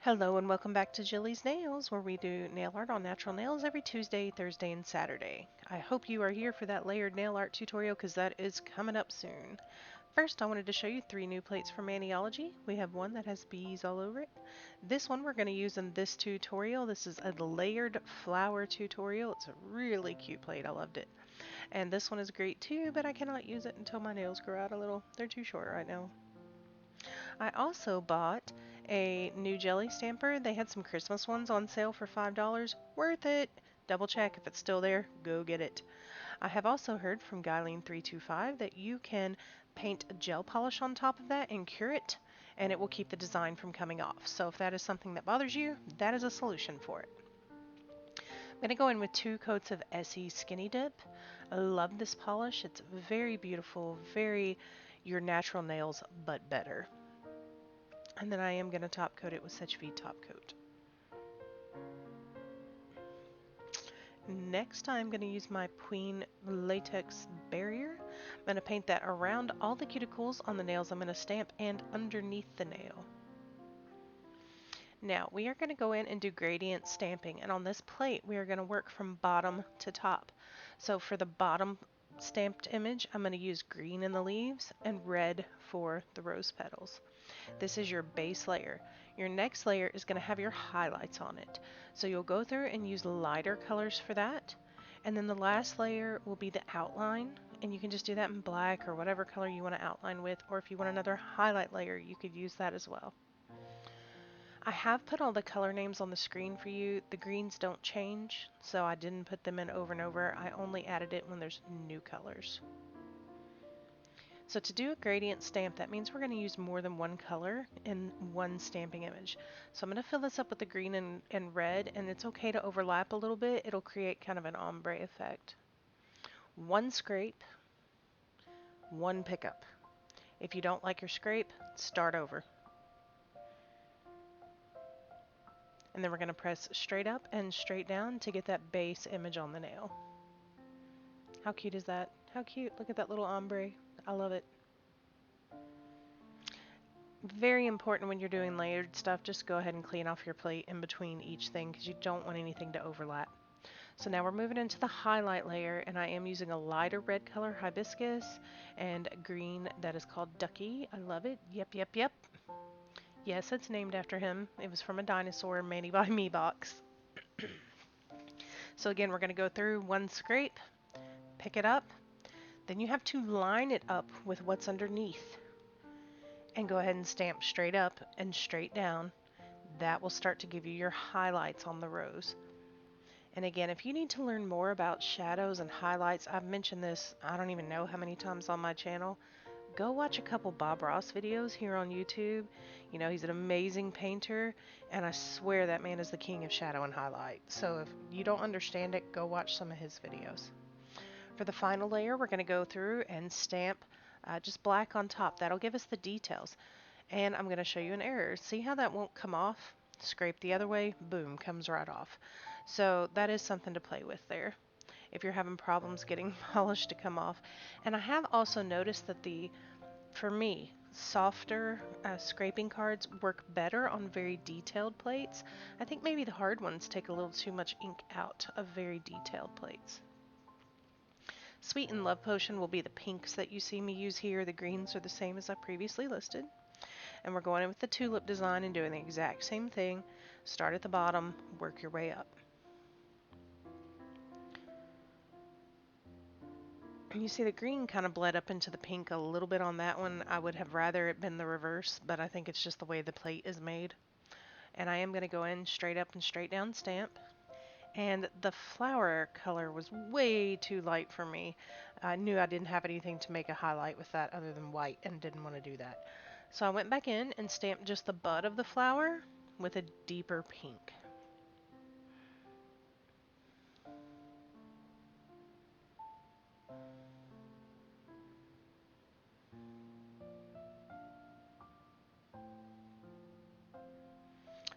Hello and welcome back to Jillies Nails, where we do nail art on natural nails every Tuesday, Thursday, and Saturday. I hope you are here for that layered nail art tutorial because that is coming up soon. First, I wanted to show you 3 new plates from Maniology. We have one that has bees all over it. This one we're going to use in this tutorial. This is a layered flower tutorial. It's a really cute plate. I loved it. And this one is great too, but I cannot use it until my nails grow out a little. They're too short right now. I also bought a new jelly stamper. They had some Christmas ones on sale for $5. Worth it. Double check if it's still there. Go get it. I have also heard from Guyleen325 that you can paint a gel polish on top of that and cure it, and it will keep the design from coming off. So if that is something that bothers you, that is a solution for it. I'm going to go in with 2 coats of SE Skinny Dip. I love this polish. It's very beautiful, very your natural nails, but better. And then I am going to top coat it with Such Feed Top Coat. Next, I'm going to use my Queen Latex Barrier. I'm going to paint that around all the cuticles on the nails I'm going to stamp and underneath the nail. Now, we are going to go in and do gradient stamping, and on this plate, we are going to work from bottom to top. So for the bottom stamped image, I'm going to use green in the leaves and red for the rose petals. This is your base layer. Your next layer is going to have your highlights on it. So you'll go through and use lighter colors for that. And then the last layer will be the outline. And you can just do that in black or whatever color you want to outline with. Or if you want another highlight layer, you could use that as well. I have put all the color names on the screen for you. The greens don't change, so I didn't put them in over and over. I only added it when there's new colors. So to do a gradient stamp, that means we're going to use more than one color in one stamping image. So I'm going to fill this up with the green and red, and it's okay to overlap a little bit. It'll create kind of an ombre effect. One scrape, one pickup. If you don't like your scrape, start over. And then we're going to press straight up and straight down to get that base image on the nail. How cute is that? How cute. Look at that little ombre. I love it. Very important when you're doing layered stuff, just go ahead and clean off your plate in between each thing because you don't want anything to overlap. So now we're moving into the highlight layer, and I am using a lighter red color, hibiscus, and green that is called Ducky. I love it. Yep, yep, yep. Yes, it's named after him. It was from a dinosaur Manny by Me box. So again, we're going to go through one scrape, pick it up, then you have to line it up with what's underneath. And go ahead and stamp straight up and straight down. That will start to give you your highlights on the rose. And again, if you need to learn more about shadows and highlights, I've mentioned this I don't even know how many times on my channel. Go watch a couple Bob Ross videos here on YouTube. You know, he's an amazing painter, and I swear that man is the king of shadow and highlight. So if you don't understand it, go watch some of his videos. For the final layer, we're going to go through and stamp just black on top. That'll give us the details. And I'm going to show you an error. See how that won't come off? Scrape the other way, boom, comes right off. So that is something to play with there if you're having problems getting polish to come off. And I have also noticed that for me, softer scraping cards work better on very detailed plates. I think maybe the hard ones take a little too much ink out of very detailed plates. Sweet and Love Potion will be the pinks that you see me use here. The greens are the same as I previously listed. And we're going in with the tulip design and doing the exact same thing. Start at the bottom, work your way up. And you see the green kind of bled up into the pink a little bit on that one. I would have rather it been the reverse, but I think it's just the way the plate is made. And I am going to go in straight up and straight down stamp. And the flower color was way too light for me. I knew I didn't have anything to make a highlight with that other than white and didn't want to do that. So I went back in and stamped just the bud of the flower with a deeper pink.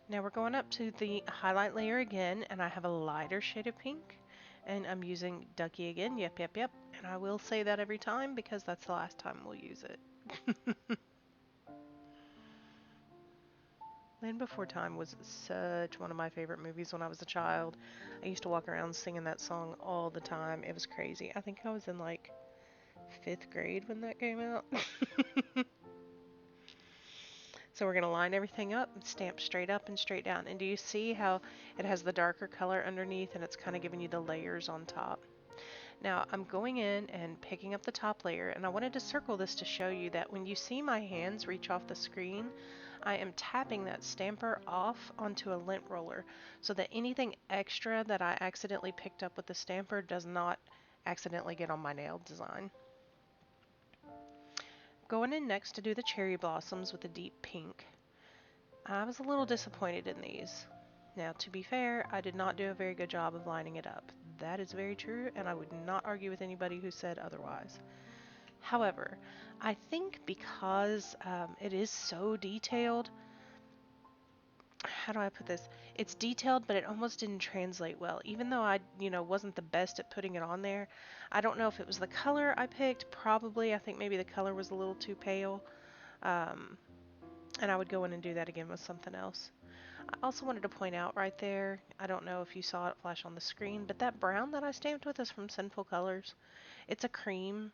Now we're going up to the highlight layer again, and I have a lighter shade of pink, and I'm using Ducky again, yep, yep, yep, and I will say that every time because that's the last time we'll use it. Land Before Time was such one of my favorite movies when I was a child. I used to walk around singing that song all the time. It was crazy. I think I was in like 5th grade when that came out. So we're going to line everything up and stamp straight up and straight down. And do you see how it has the darker color underneath and it's kind of giving you the layers on top? Now I'm going in and picking up the top layer, and I wanted to circle this to show you that when you see my hands reach off the screen, I am tapping that stamper off onto a lint roller so that anything extra that I accidentally picked up with the stamper does not accidentally get on my nail design. Going in next to do the cherry blossoms with a deep pink. I was a little disappointed in these. Now, to be fair, I did not do a very good job of lining it up. That is very true, and I would not argue with anybody who said otherwise. However, I think because it is so detailed, how do I put this? It's detailed, but it almost didn't translate well. Even though I, wasn't the best at putting it on there, I don't know if it was the color I picked. Probably, I think maybe the color was a little too pale. And I would go in and do that again with something else. I also wanted to point out right there, I don't know if you saw it flash on the screen, but that brown that I stamped with is from Sinful Colors. It's a cream.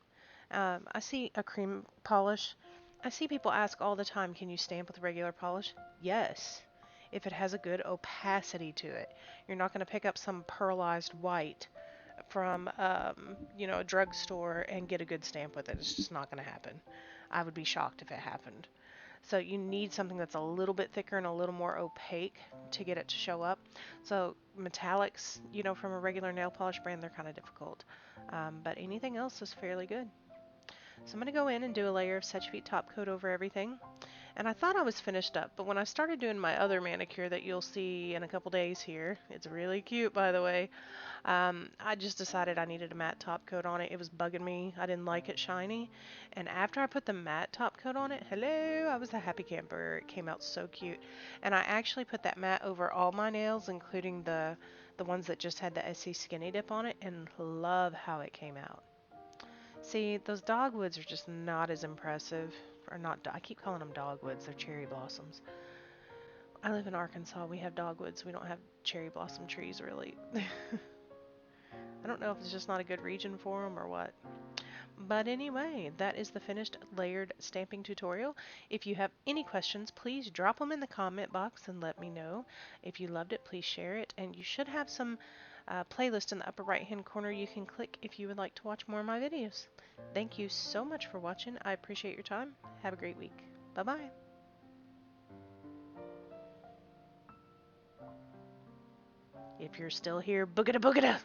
I see a cream polish. I see people ask all the time, can you stamp with regular polish? Yes, if it has a good opacity to it. You're not going to pick up some pearlized white from, a drugstore and get a good stamp with it. It's just not going to happen. I would be shocked if it happened. So you need something that's a little bit thicker and a little more opaque to get it to show up. So metallics, from a regular nail polish brand, they're kind of difficult. But anything else is fairly good. So I'm going to go in and do a layer of Such Feet top coat over everything. And I thought I was finished up, but when I started doing my other manicure that you'll see in a couple days here, it's really cute by the way, I just decided I needed a matte top coat on it. It was bugging me. I didn't like it shiny. And after I put the matte top coat on it, hello, I was a happy camper. It came out so cute. And I actually put that matte over all my nails, including the ones that just had the SC Skinny Dip on it, and love how it came out. See, those dogwoods are just not as impressive. Or not, I keep calling them dogwoods. They're cherry blossoms. I live in Arkansas. We have dogwoods. We don't have cherry blossom trees, really. I don't know if it's just not a good region for them or what. But anyway, that is the finished layered stamping tutorial. If you have any questions, please drop them in the comment box and let me know. If you loved it, please share it. And you should have some playlist in the upper right hand corner you can click if you would like to watch more of my videos. Thank you so much for watching. I appreciate your time. Have a great week. Bye-bye. If you're still here, boogada boogada!